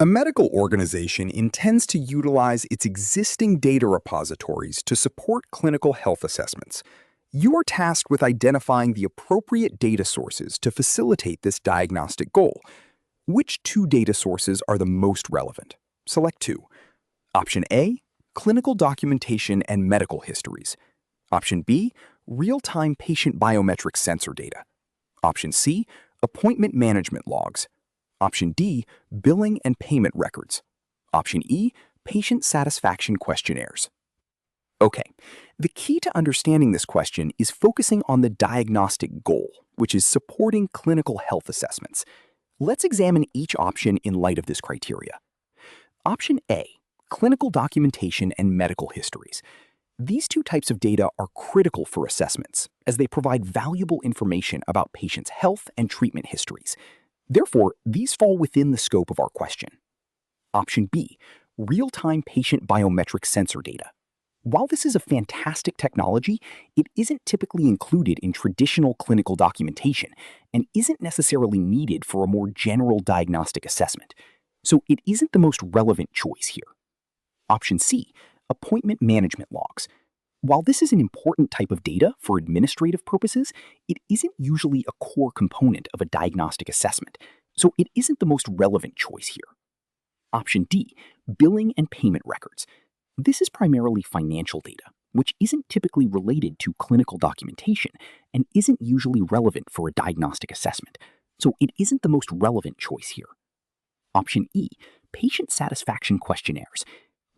A medical organization intends to utilize its existing data repositories to support clinical health assessments. You are tasked with identifying the appropriate data sources to facilitate this diagnostic goal. Which two data sources are the most relevant? Select two. Option A, clinical documentation and medical histories. Option B, real-time patient biometric sensor data. Option C, appointment management logs. Option D, billing and payment records. Option E, patient satisfaction questionnaires. Okay, the key to understanding this question is focusing on the diagnostic goal, which is supporting clinical health assessments. Let's examine each option in light of this criteria. Option A, clinical documentation and medical histories. These two types of data are critical for assessments, as they provide valuable information about patients' health and treatment histories. Therefore, these fall within the scope of our question. Option B, real-time patient biometric sensor data. While this is a fantastic technology, it isn't typically included in traditional clinical documentation and isn't necessarily needed for a more general diagnostic assessment. So it isn't the most relevant choice here. Option C, appointment management logs. While this is an important type of data for administrative purposes, it isn't usually a core component of a diagnostic assessment, so it isn't the most relevant choice here. Option D, billing and payment records. This is primarily financial data, which isn't typically related to clinical documentation and isn't usually relevant for a diagnostic assessment, so it isn't the most relevant choice here. Option E, patient satisfaction questionnaires.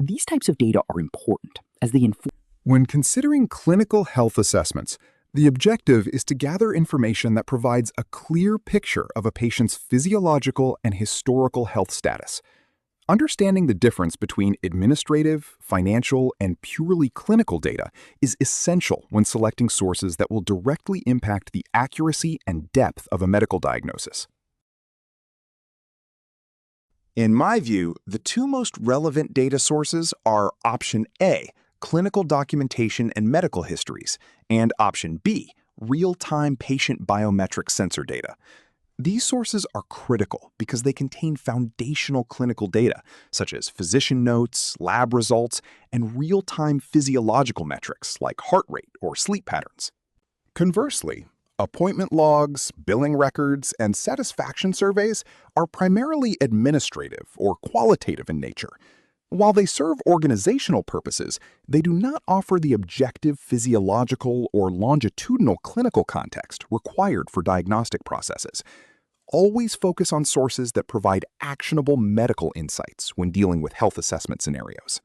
These types of data are important as they inform. When considering clinical health assessments, the objective is to gather information that provides a clear picture of a patient's physiological and historical health status. Understanding the difference between administrative, financial, and purely clinical data is essential when selecting sources that will directly impact the accuracy and depth of a medical diagnosis. In my view, the two most relevant data sources are Option A, clinical documentation and medical histories, and Option B, real-time patient biometric sensor data. These sources are critical because they contain foundational clinical data, such as physician notes, lab results, and real-time physiological metrics like heart rate or sleep patterns. Conversely, appointment logs, billing records, and satisfaction surveys are primarily administrative or qualitative in nature. While they serve organizational purposes, they do not offer the objective physiological or longitudinal clinical context required for diagnostic processes. Always focus on sources that provide actionable medical insights when dealing with health assessment scenarios.